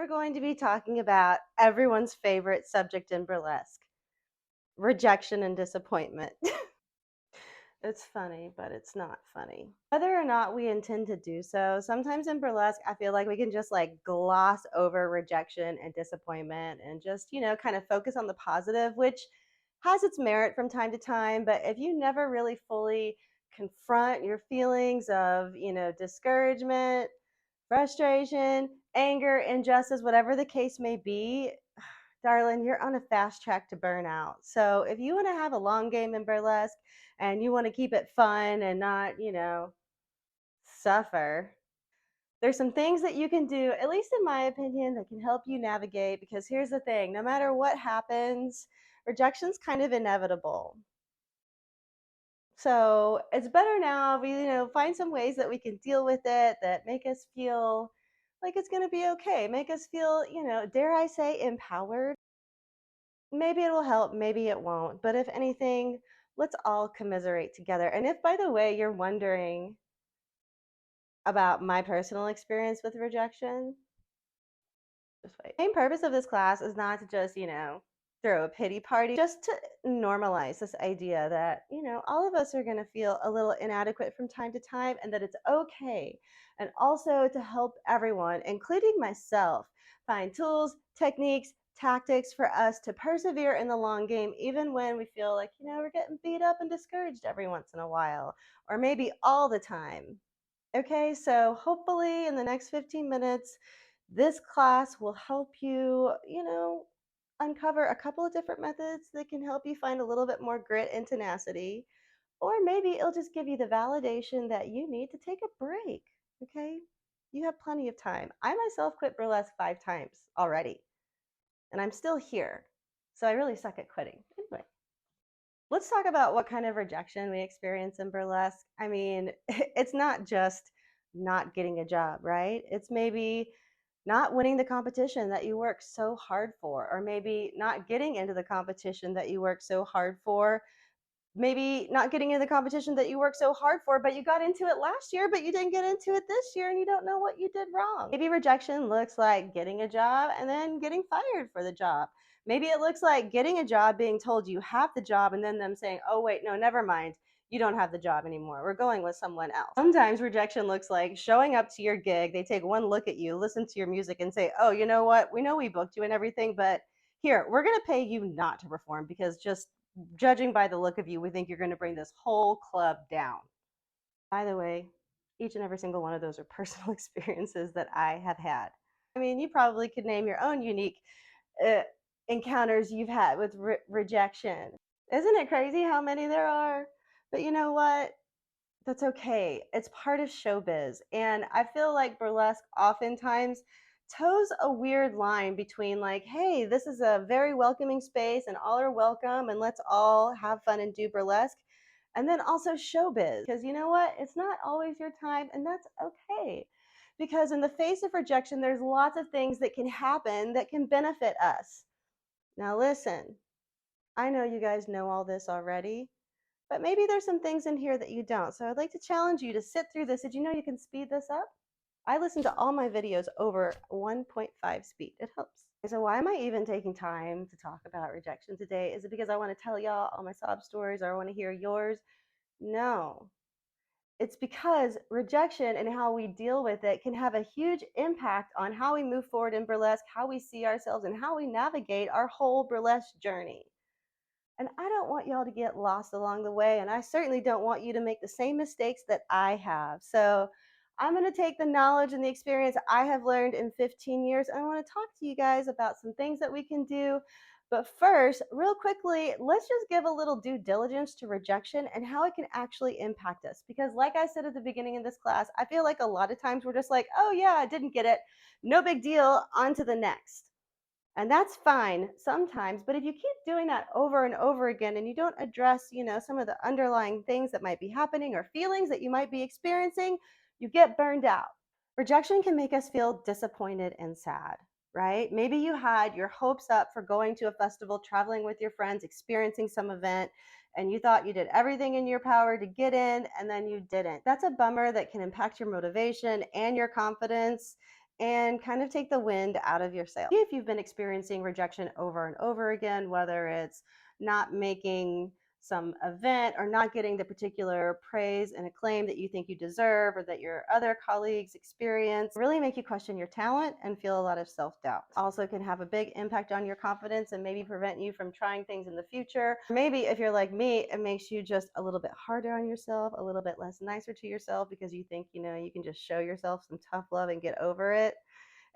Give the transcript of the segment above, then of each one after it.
we're going to be talking about everyone's favorite subject in burlesque, rejection and disappointment. It's funny, but it's not funny. Whether or not we intend to do so, sometimes in burlesque, I feel like we can just like gloss over rejection and disappointment and just, kind of focus on the positive, which has its merit from time to time. But if you never really fully confront your feelings of, discouragement, frustration, anger, injustice, whatever the case may be, darling, you're on a fast track to burnout. So if you want to have a long game in burlesque and you want to keep it fun and not, suffer, there's some things that you can do, at least in my opinion, that can help you navigate. Because here's the thing, no matter what happens, rejection's kind of inevitable. So it's better now if we, find some ways that we can deal with it that make us feel like it's going to be okay, make us feel, dare I say, empowered. Maybe it'll help, maybe it won't. But if anything, let's all commiserate together. And if, by the way, you're wondering about my personal experience with rejection, just wait. The main purpose of this class is not to just, throw a pity party, just to normalize this idea that, all of us are going to feel a little inadequate from time to time and that it's okay. And also to help everyone, including myself, find tools, techniques, tactics for us to persevere in the long game, even when we feel like, we're getting beat up and discouraged every once in a while, or maybe all the time. Okay, so hopefully in the next 15 minutes, this class will help you, uncover a couple of different methods that can help you find a little bit more grit and tenacity. Or maybe it'll just give you the validation that you need to take a break. Okay, you have plenty of time. I myself quit burlesque 5 times already, and I'm still here. So I really suck at quitting. Anyway, let's talk about what kind of rejection we experience in burlesque. I mean, it's not just not getting a job, right? It's maybe not winning the competition that you work so hard for, or maybe not getting into the competition that you work so hard for. Maybe not getting into the competition that you worked so hard for, but you got into it last year, but you didn't get into it this year and you don't know what you did wrong. Maybe rejection looks like getting a job and then getting fired for the job. Maybe it looks like getting a job, being told you have the job, and then them saying, oh, wait, no, never mind. You don't have the job anymore. We're going with someone else. Sometimes rejection looks like showing up to your gig. They take one look at you, listen to your music, and say, oh, you know what? We know we booked you and everything, but here, we're going to pay you not to perform because just judging by the look of you, we think you're going to bring this whole club down. By the way, each and every single one of those are personal experiences that I have had. I mean, you probably could name your own unique uh, encounters you've had with rejection. Isn't it crazy how many there are? But you know what? That's okay. It's part of showbiz. And I feel like burlesque oftentimes toes a weird line between like, hey, this is a very welcoming space and all are welcome and let's all have fun and do burlesque. And then also showbiz. Because you know what? It's not always your time, and that's okay. Because in the face of rejection, there's lots of things that can happen that can benefit us. Now, listen, I know you guys know all this already, but maybe there's some things in here that you don't. So I'd like to challenge you to sit through this. Did you know you can speed this up? I listen to all my videos over 1.5 speed. It helps. So why am I even taking time to talk about rejection today? Is it because I want to tell y'all all my sob stories or I want to hear yours? No. It's because rejection and how we deal with it can have a huge impact on how we move forward in burlesque, how we see ourselves, and how we navigate our whole burlesque journey. And I don't want y'all to get lost along the way. And I certainly don't want you to make the same mistakes that I have. So I'm going to take the knowledge and the experience I have learned in 15 years. And I want to talk to you guys about some things that we can do. But first, real quickly, let's just give a little due diligence to rejection and how it can actually impact us. Because like I said at the beginning of this class, I feel like a lot of times we're just like, oh yeah, I didn't get it. No big deal. On to the next. And that's fine sometimes, but if you keep doing that over and over again and you don't address, some of the underlying things that might be happening or feelings that you might be experiencing, you get burned out. Rejection can make us feel disappointed and sad, right? Maybe you had your hopes up for going to a festival, traveling with your friends, experiencing some event, and you thought you did everything in your power to get in, and then you didn't. That's a bummer that can impact your motivation and your confidence. and kind of take the wind out of your sail. If you've been experiencing rejection over and over again, whether it's not making some event or not getting the particular praise and acclaim that you think you deserve or that your other colleagues experience, really make you question your talent and feel a lot of self-doubt. Also can have a big impact on your confidence and maybe prevent you from trying things in the future. Maybe if you're like me, it makes you just a little bit harder on yourself, a little bit less nicer to yourself because you think, you can just show yourself some tough love and get over it.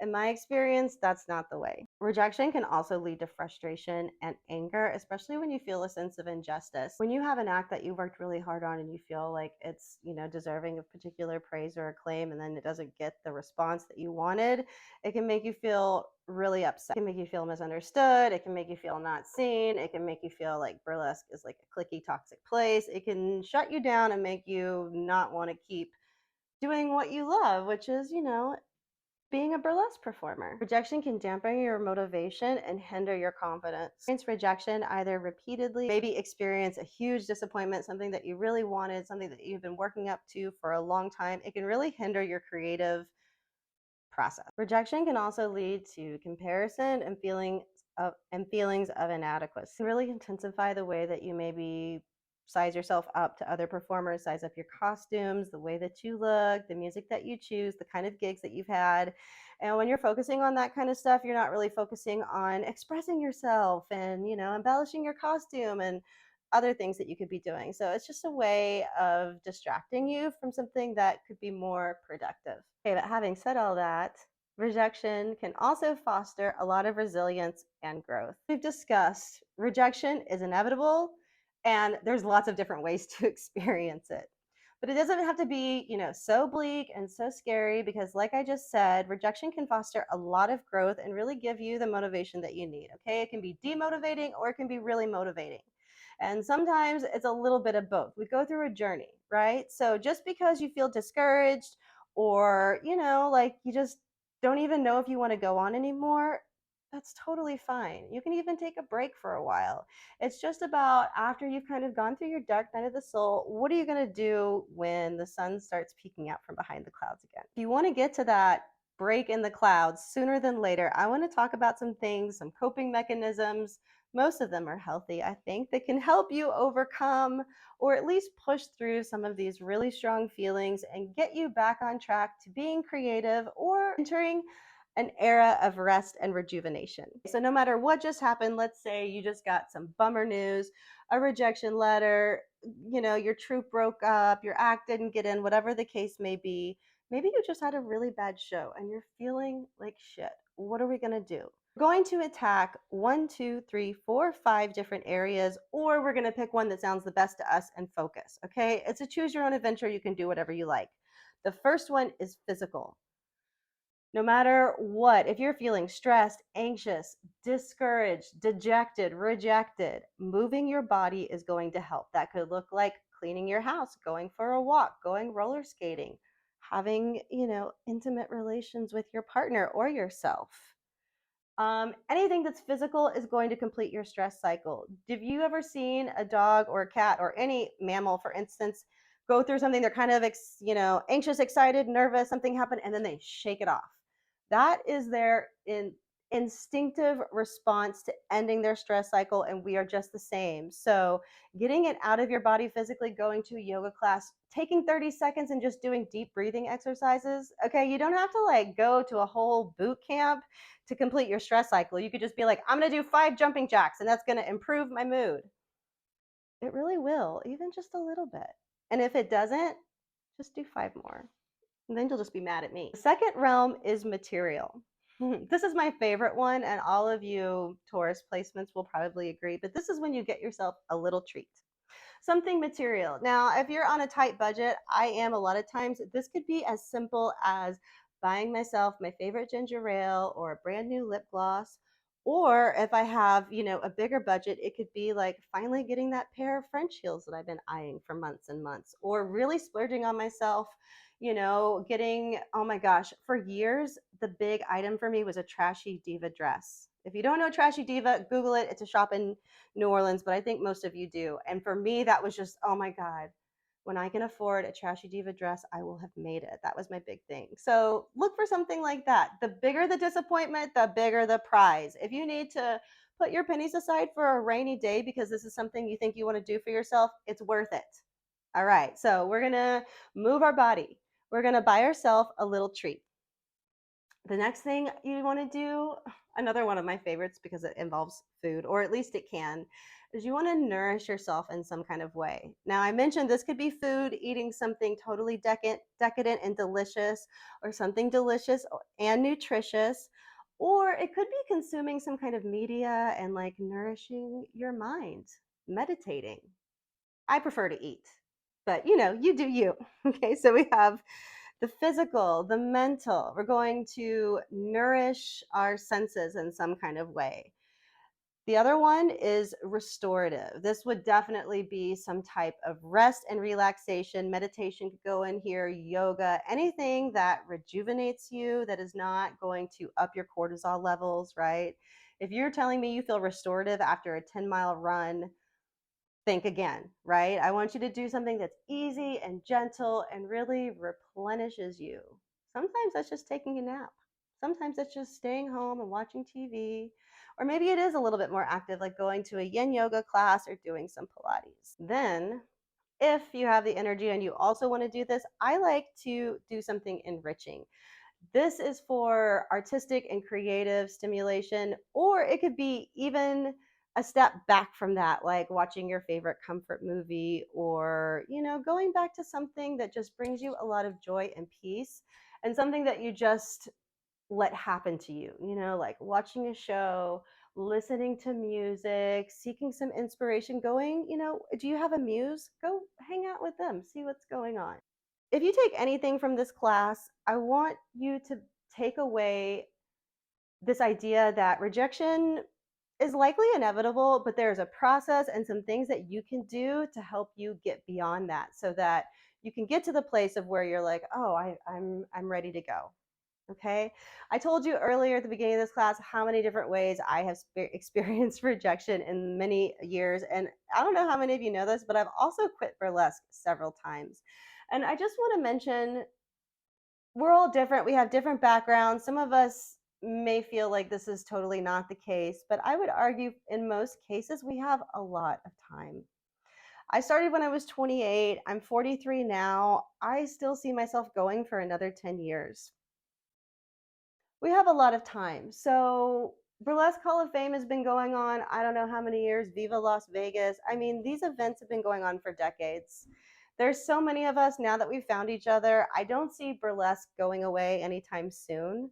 In my experience, that's not the way. Rejection can also lead to frustration and anger, especially when you feel a sense of injustice. When you have an act that you worked really hard on and you feel like it's, deserving of particular praise or acclaim, and then it doesn't get the response that you wanted, it can make you feel really upset. It can make you feel misunderstood. It can make you feel not seen. It can make you feel like burlesque is like a cliquey, toxic place. It can shut you down and make you not want to keep doing what you love, which is, being a burlesque performer. Rejection can dampen your motivation and hinder your confidence. Experience rejection either repeatedly, maybe experience a huge disappointment, something that you really wanted, something that you've been working up to for a long time. It can really hinder your creative process. Rejection can also lead to comparison and feelings of inadequacy. It can really intensify the way that you maybe size yourself up to other performers, size up your costumes, the way that you look, the music that you choose, the kind of gigs that you've had. And when you're focusing on that kind of stuff, you're not really focusing on expressing yourself and, embellishing your costume and other things that you could be doing. So it's just a way of distracting you from something that could be more productive. Okay, but having said all that, rejection can also foster a lot of resilience and growth. We've discussed rejection is inevitable and there's lots of different ways to experience it. But it doesn't have to be, so bleak and so scary because like I just said, rejection can foster a lot of growth and really give you the motivation that you need, okay? It can be demotivating or it can be really motivating. And sometimes it's a little bit of both. We go through a journey, right? So just because you feel discouraged or, like you just don't even know if you want to go on anymore, that's totally fine. You can even take a break for a while. It's just about after you've kind of gone through your dark night of the soul, what are you going to do when the sun starts peeking out from behind the clouds again? If you want to get to that break in the clouds sooner than later, I want to talk about some things, some coping mechanisms. Most of them are healthy, I think, that can help you overcome or at least push through some of these really strong feelings and get you back on track to being creative or entering an era of rest and rejuvenation. So no matter what just happened, let's say you just got some bummer news, a rejection letter, your troupe broke up, your act didn't get in, whatever the case may be. Maybe you just had a really bad show and you're feeling like shit. What are we going to do? We're going to attack 1, 2, 3, 4, 5 different areas, or we're going to pick one that sounds the best to us and focus. Okay? It's a choose your own adventure. You can do whatever you like. The first one is physical. No matter what, if you're feeling stressed, anxious, discouraged, dejected, rejected, moving your body is going to help. That could look like cleaning your house, going for a walk, going roller skating, having, intimate relations with your partner or yourself. Anything that's physical is going to complete your stress cycle. Have you ever seen a dog or a cat or any mammal, for instance, go through something? They're kind of, anxious, excited, nervous, something happened, and then they shake it off. That is their instinctive response to ending their stress cycle, and we are just the same. So getting it out of your body physically, going to a yoga class, taking 30 seconds and just doing deep breathing exercises. Okay, you don't have to go to a whole boot camp to complete your stress cycle. You could just be like, I'm going to do 5 jumping jacks and that's going to improve my mood. It really will, even just a little bit. And if it doesn't, just do 5 more. And then you'll just be mad at me. The second realm is material. This is my favorite one, and all of you Taurus placements will probably agree, but this is when you get yourself a little treat. Something material. Now, if you're on a tight budget, I am a lot of times, this could be as simple as buying myself my favorite ginger ale or a brand new lip gloss. Or if I have, a bigger budget, it could be like finally getting that pair of French heels that I've been eyeing for months and months, or really splurging on myself, getting, oh my gosh, for years, the big item for me was a trashy diva dress. If you don't know trashy diva, Google it. It's a shop in New Orleans, but I think most of you do. And for me, that was just, oh my God. when I can afford a trashy diva dress, I will have made it. That was my big thing. So look for something like that. The bigger the disappointment, the bigger the prize. If you need to put your pennies aside for a rainy day because this is something you think you want to do for yourself, it's worth it. All right, so we're gonna move our body. We're gonna buy ourselves a little treat. The next thing you want to do, another one of my favorites because it involves food, or at least it can, is you want to nourish yourself in some kind of way. Now, I mentioned this could be food, eating something totally decadent and delicious, or something delicious and nutritious, or it could be consuming some kind of media and like nourishing your mind, meditating. I prefer to eat, but you do you. Okay, so we have the physical, the mental. We're going to nourish our senses in some kind of way. The other one is restorative. This would definitely be some type of rest and relaxation. Meditation could go in here, yoga, anything that rejuvenates you, that is not going to up your cortisol levels, right? If you're telling me you feel restorative after a 10-mile run, think again, right? I want you to do something that's easy and gentle and really replenishes you. Sometimes that's just taking a nap. Sometimes it's just staying home and watching TV. Or maybe it is a little bit more active, like going to a yin yoga class or doing some Pilates. Then, if you have the energy and you also want to do this, I like to do something enriching. This is for artistic and creative stimulation, or it could be even a step back from that, like watching your favorite comfort movie, or going back to something that just brings you a lot of joy and peace, and something that you just let happen to you, like watching a show, listening to music, seeking some inspiration, going, do you have a muse? Go hang out with them, see what's going on. If you take anything from this class, I want you to take away this idea that rejection is likely inevitable, but there's a process and some things that you can do to help you get beyond that, so that you can get to the place of where you're like, oh, I'm ready to go. Okay. I told you earlier at the beginning of this class how many different ways I have experienced rejection in many years. And I don't know how many of you know this, but I've also quit burlesque several times. And I just want to mention, we're all different. We have different backgrounds. Some of us may feel like this is totally not the case, but I would argue in most cases we have a lot of time. I started when I was 28. I'm 43 now. I still see myself going for another 10 years. We have a lot of time. So Burlesque Hall of Fame has been going on, I don't know how many years. Viva Las Vegas. I mean, these events have been going on for decades. There's so many of us now that we've found each other. I don't see burlesque going away anytime soon,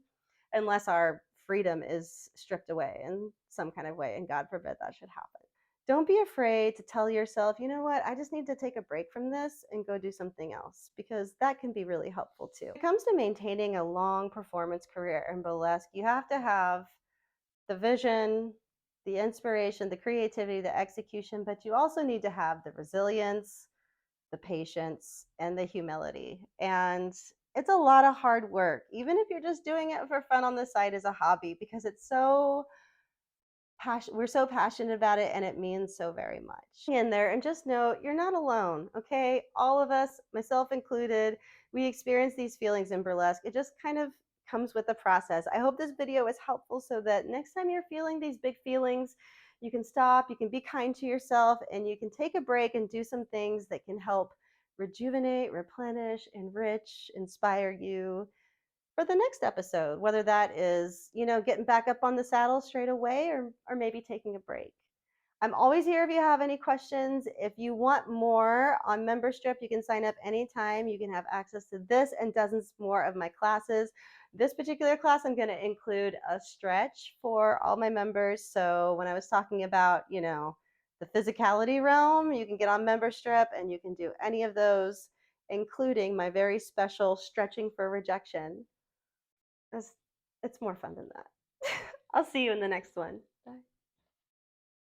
unless our freedom is stripped away in some kind of way, and God forbid that should happen. Don't be afraid to tell yourself, you know what, I just need to take a break from this and go do something else, because that can be really helpful too. When it comes to maintaining a long performance career in burlesque, you have to have the vision, the inspiration, the creativity, the execution, but you also need to have the resilience, the patience, and the humility. And it's a lot of hard work, even if you're just doing it for fun on the side as a hobby, because it's so we're so passionate about it, and it means so very much. Hang in there and just know you're not alone. Okay, all of us, myself included, we experience these feelings in burlesque. It just kind of comes with the process. I hope this video is helpful, so that next time you're feeling these big feelings, you can stop, you can be kind to yourself, and you can take a break and do some things that can help rejuvenate, replenish, enrich, inspire you for the next episode, whether that is, getting back up on the saddle straight away, or maybe taking a break. I'm always here if you have any questions. If you want more on MemberStrip, you can sign up anytime. You can have access to this and dozens more of my classes. This particular class, I'm going to include a stretch for all my members. So when I was talking about, the physicality realm, you can get on MemberStrip and you can do any of those, including my very special stretching for rejection. It's more fun than that. I'll see you in the next one. Bye.